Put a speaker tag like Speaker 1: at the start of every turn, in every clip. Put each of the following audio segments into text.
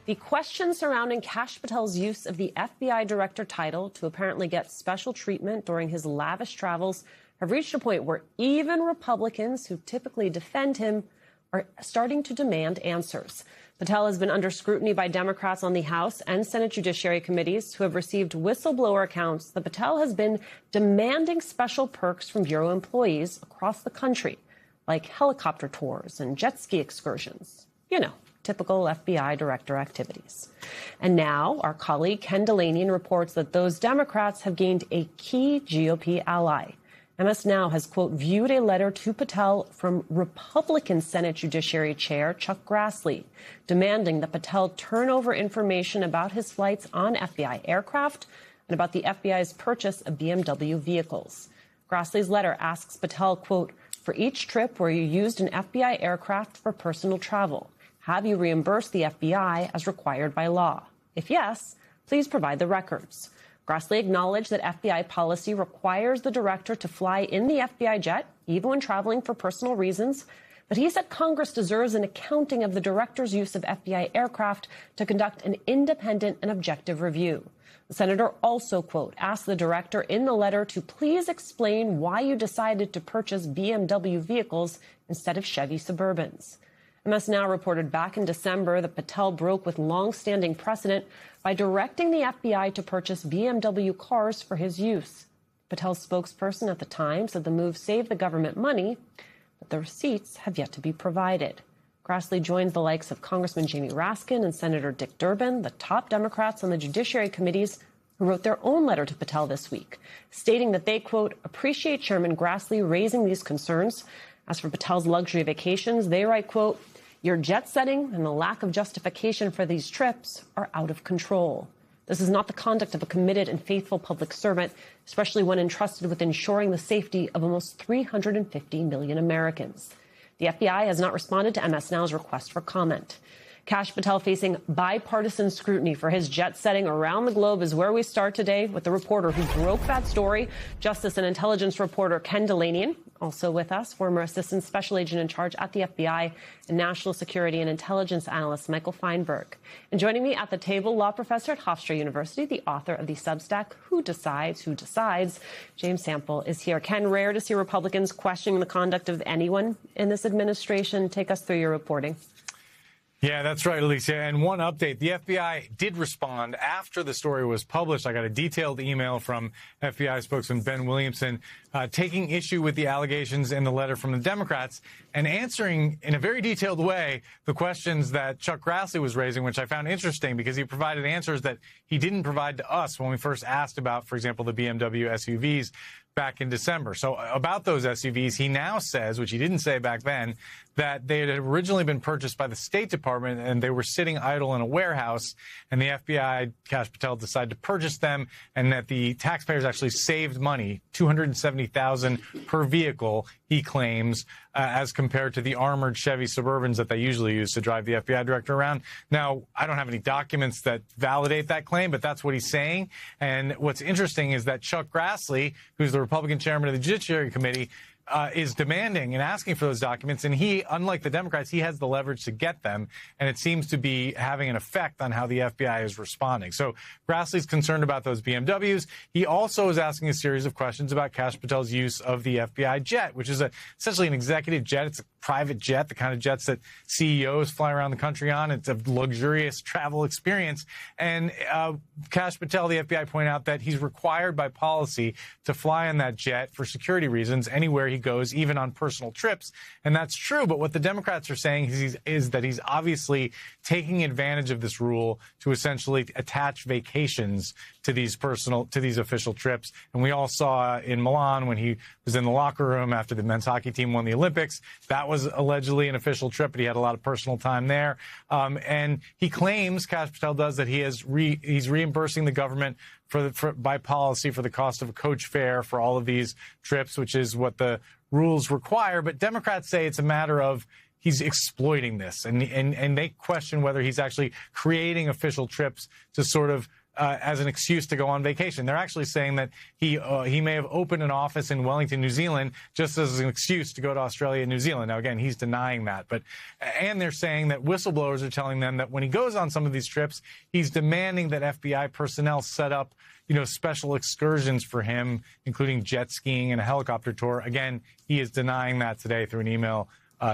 Speaker 1: The questions surrounding Kash Patel's use of the FBI director title to apparently get special treatment during his lavish travels have reached a point where even Republicans who typically defend him are starting to demand answers. Patel has been under scrutiny by Democrats on the House and Senate Judiciary Committees who have received whistleblower accounts that Patel has been demanding special perks from Bureau employees across the country, like helicopter tours and jet ski excursions. You know, typical FBI director activities. And now our colleague Ken Dilanian reports that those Democrats have gained a key GOP ally. MS Now has, quote, viewed a letter to Patel from Republican Senate Judiciary Chair Chuck Grassley, demanding that Patel turn over information about his flights on FBI aircraft and about the FBI's purchase of BMW vehicles. Grassley's letter asks Patel, quote, for each trip where you used an FBI aircraft for personal travel, have you reimbursed the FBI as required by law? If yes, please provide the records. Grassley acknowledged that FBI policy requires the director to fly in the FBI jet, even when traveling for personal reasons. But he said Congress deserves an accounting of the director's use of FBI aircraft to conduct an independent and objective review. The senator also, quote, asked the director in the letter to please explain why you decided to purchase BMW vehicles instead of Chevy Suburbans. MS Now reported back in December that Patel broke with long-standing precedent by directing the FBI to purchase BMW cars for his use. Patel's spokesperson at the time said the move saved the government money, but the receipts have yet to be provided. Grassley joins the likes of Congressman Jamie Raskin and Senator Dick Durbin, the top Democrats on the Judiciary Committees, who wrote their own letter to Patel this week, stating that they, quote, appreciate Chairman Grassley raising these concerns. As for Patel's luxury vacations, they write, quote, your jet setting and the lack of justification for these trips are out of control. This is not the conduct of a committed and faithful public servant, especially when entrusted with ensuring the safety of almost 350 million Americans. The FBI has not responded to MS Now's request for comment. Kash Patel facing bipartisan scrutiny for his jet setting around the globe is where we start today with the reporter who broke that story, Justice and Intelligence reporter Ken Dilanian. Also with us, former Assistant Special Agent in Charge at the FBI and National Security and Intelligence Analyst Michael Feinberg. And joining me at the table, law professor at Hofstra University, the author of the Substack, Who Decides, James Sample is here. Ken, rare to see Republicans questioning the conduct of anyone in this administration. Take us through your reporting.
Speaker 2: Yeah, that's right, Alicia. And one update, the FBI did respond after the story was published. I got a detailed email from FBI spokesman Ben Williamson taking issue with the allegations in the letter from the Democrats and answering in a very detailed way the questions that Chuck Grassley was raising, which I found interesting because he provided answers that he didn't provide to us when we first asked about, for example, the BMW SUVs back in December. So about those SUVs, he now says, which he didn't say back then, that they had originally been purchased by the State Department and they were sitting idle in a warehouse, and the FBI, Kash Patel, decided to purchase them, and that the taxpayers actually saved money, $270,000 per vehicle, he claims, as compared to the armored Chevy Suburbans that they usually use to drive the FBI director around. Now, I don't have any documents that validate that claim, but that's what he's saying. And what's interesting is that Chuck Grassley, who's the Republican chairman of the Judiciary Committee, is demanding and asking for those documents. And he, unlike the Democrats, he has the leverage to get them. And it seems to be having an effect on how the FBI is responding. So Grassley's concerned about those BMWs. He also is asking a series of questions about Kash Patel's use of the FBI jet, which is essentially an executive jet. It's a private jet, the kind of jets that CEOs fly around the country on. It's a luxurious travel experience. And Kash Patel, the FBI, pointed out that he's required by policy to fly on that jet for security reasons anywhere he goes, even on personal trips. And that's true. But what the Democrats are saying is that he's obviously taking advantage of this rule to essentially attach vacations to these official trips. And we all saw in Milan when he was in the locker room after the men's hockey team won the Olympics, that was allegedly an official trip, but he had a lot of personal time there. And he claims, Kash Patel does, that he's reimbursing the government by policy for the cost of a coach fare for all of these trips, which is what the rules require. But Democrats say it's a matter of he's exploiting this, and they question whether he's actually creating official trips to sort of as an excuse to go on vacation. They're actually saying that he may have opened an office in Wellington, New Zealand, just as an excuse to go to Australia and New Zealand. Now, again, he's denying that. And they're saying that whistleblowers are telling them that when he goes on some of these trips, he's demanding that FBI personnel set up, special excursions for him, including jet skiing and a helicopter tour. Again, he is denying that today through an email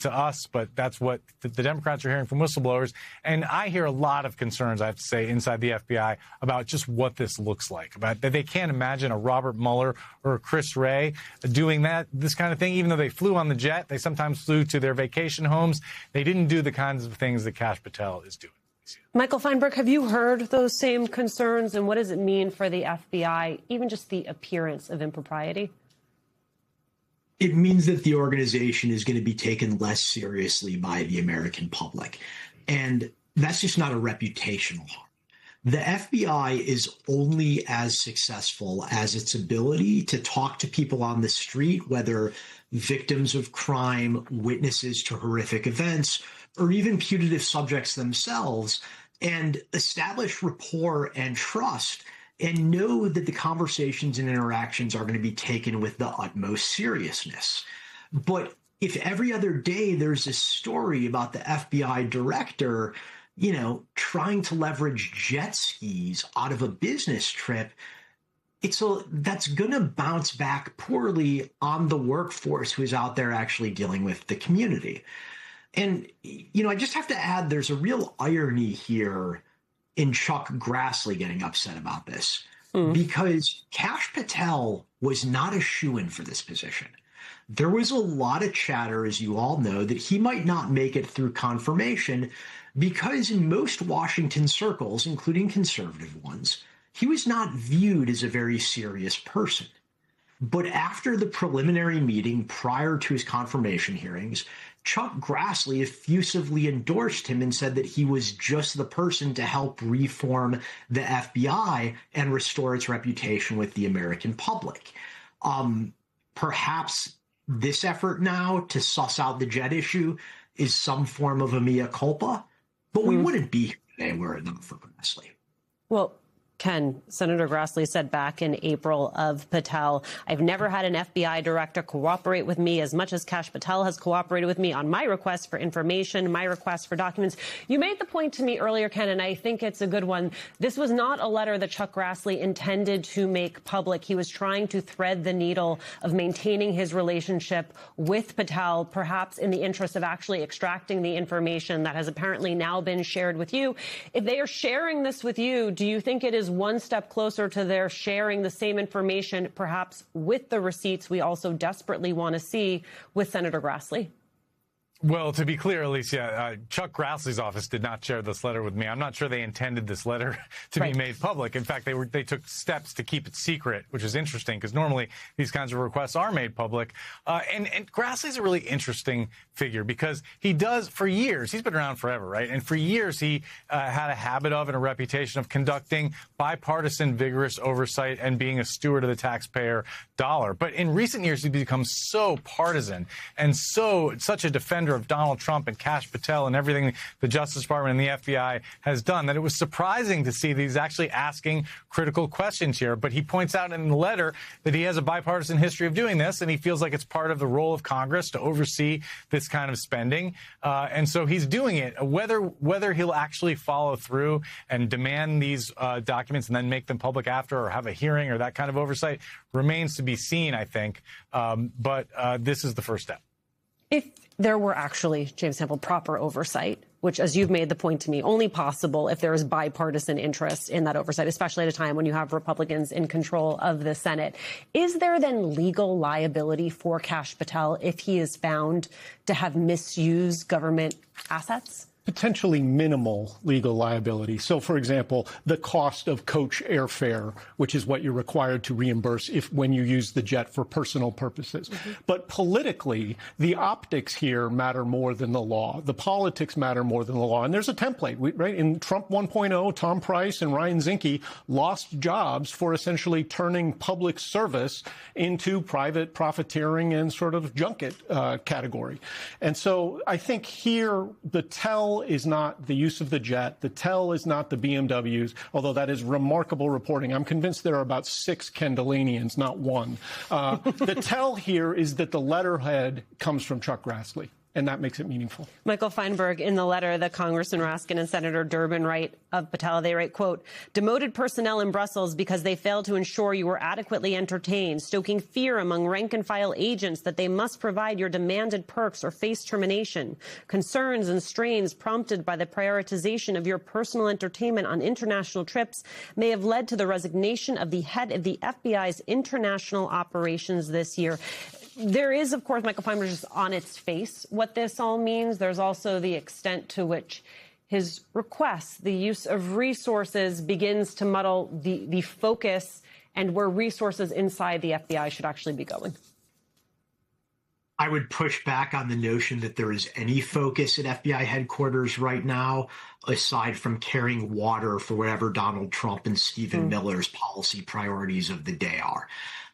Speaker 2: to us, but that's what the Democrats are hearing from whistleblowers. And I hear a lot of concerns, I have to say, inside the FBI about just what this looks like, about that they can't imagine a Robert Mueller or a Chris Wray doing this kind of thing. Even though they flew on the jet, they sometimes flew to their vacation homes. They didn't do the kinds of things that Kash Patel is doing.
Speaker 1: Michael Feinberg, have you heard those same concerns, and what does it mean for the FBI, even just the appearance of impropriety?
Speaker 3: It means that the organization is going to be taken less seriously by the American public. And that's just not a reputational harm. The FBI is only as successful as its ability to talk to people on the street, whether victims of crime, witnesses to horrific events, or even putative subjects themselves, and establish rapport and trust and know that the conversations and interactions are going to be taken with the utmost seriousness. But if every other day there's a story about the FBI director, trying to leverage jet skis out of a business trip, that's going to bounce back poorly on the workforce who's out there actually dealing with the community. And, I just have to add, there's a real irony here in Chuck Grassley getting upset about this, because Kash Patel was not a shoo-in for this position. There was a lot of chatter, as you all know, that he might not make it through confirmation because in most Washington circles, including conservative ones, he was not viewed as a very serious person. But after the preliminary meeting prior to his confirmation hearings, Chuck Grassley effusively endorsed him and said that he was just the person to help reform the FBI and restore its reputation with the American public. Perhaps this effort now to suss out the jet issue is some form of a mea culpa, but we wouldn't be here today were it not for Grassley.
Speaker 1: Well, Ken, Senator Grassley said back in April of Patel, I've never had an FBI director cooperate with me as much as Kash Patel has cooperated with me on my request for information, my request for documents. You made the point to me earlier, Ken, and I think it's a good one. This was not a letter that Chuck Grassley intended to make public. He was trying to thread the needle of maintaining his relationship with Patel, perhaps in the interest of actually extracting the information that has apparently now been shared with you. If they are sharing this with you, do you think it is one step closer to their sharing the same information, perhaps with the receipts we also desperately want to see with Senator Grassley?
Speaker 2: Well, to be clear, Alicia, Chuck Grassley's office did not share this letter with me. I'm not sure they intended this letter to be made public. In fact, they took steps to keep it secret, which is interesting because normally these kinds of requests are made public. And Grassley's a really interesting figure because he does, for years, he's been around forever, right? And for years, he had a habit of and a reputation of conducting bipartisan, vigorous oversight and being a steward of the taxpayer dollar. But in recent years, he's become so partisan and such a defender of Donald Trump and Kash Patel and everything the Justice Department and the FBI has done that it was surprising to see that he's actually asking critical questions here. But he points out in the letter that he has a bipartisan history of doing this, and he feels like it's part of the role of Congress to oversee this kind of spending. And so he's doing it. Whether he'll actually follow through and demand these documents and then make them public after or have a hearing or that kind of oversight remains to be seen, I think. But this is the first step.
Speaker 1: If there were actually, James Sample, proper oversight, which, as you've made the point to me, only possible if there is bipartisan interest in that oversight, especially at a time when you have Republicans in control of the Senate, is there then legal liability for Kash Patel if he is found to have misused government assets?
Speaker 4: Potentially minimal legal liability. So, for example, the cost of coach airfare, which is what you're required to reimburse when you use the jet for personal purposes. Mm-hmm. But politically, the optics here matter more than the law. The politics matter more than the law. And there's a template, right? In Trump 1.0, Tom Price and Ryan Zinke lost jobs for essentially turning public service into private profiteering and sort of junket category. And so I think here the tell tell is not the use of the jet. The tell is not the BMWs, although that is remarkable reporting. I'm convinced there are about 6 Kendallanians, not one. The tell here is that the letterhead comes from Chuck Grassley, and that makes it meaningful.
Speaker 1: Michael Feinberg, in the letter that Congressman Raskin and Senator Durbin write of Patel, they write, quote, demoted personnel in Brussels because they failed to ensure you were adequately entertained, stoking fear among rank-and-file agents that they must provide your demanded perks or face termination. Concerns and strains prompted by the prioritization of your personal entertainment on international trips may have led to the resignation of the head of the FBI's international operations this year. There is, of course, Michael Feinberg, just on its face what this all means. There's also the extent to which his requests, the use of resources, begins to muddle the focus and where resources inside the FBI should actually be going.
Speaker 3: I would push back on the notion that there is any focus at FBI headquarters right now, aside from carrying water for whatever Donald Trump and Stephen Miller's policy priorities of the day are.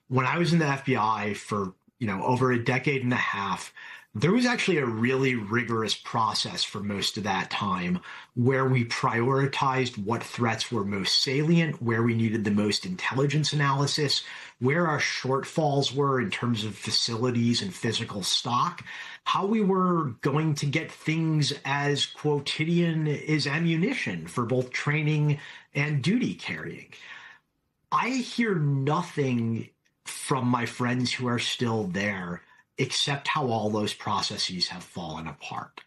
Speaker 3: When I was in the FBI for over a decade and a half, there was actually a really rigorous process for most of that time where we prioritized what threats were most salient, where we needed the most intelligence analysis, where our shortfalls were in terms of facilities and physical stock, how we were going to get things as quotidian as ammunition for both training and duty carrying. I hear nothing from my friends who are still there, except how all those processes have fallen apart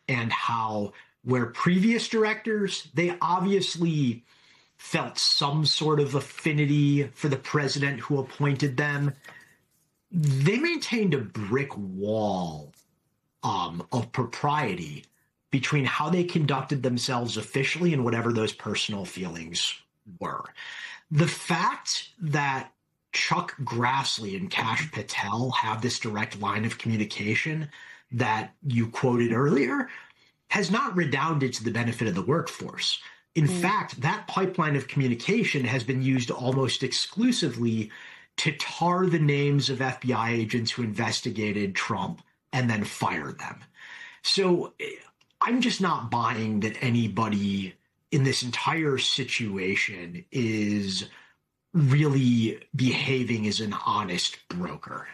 Speaker 3: and how where previous directors, they obviously felt some sort of affinity for the president who appointed them. They maintained a brick wall of propriety between how they conducted themselves officially and whatever those personal feelings were. The fact that Chuck Grassley and Kash Patel have this direct line of communication that you quoted earlier has not redounded to the benefit of the workforce. In fact, that pipeline of communication has been used almost exclusively to tar the names of FBI agents who investigated Trump and then fire them. So I'm just not buying that anybody in this entire situation is really behaving as an honest broker.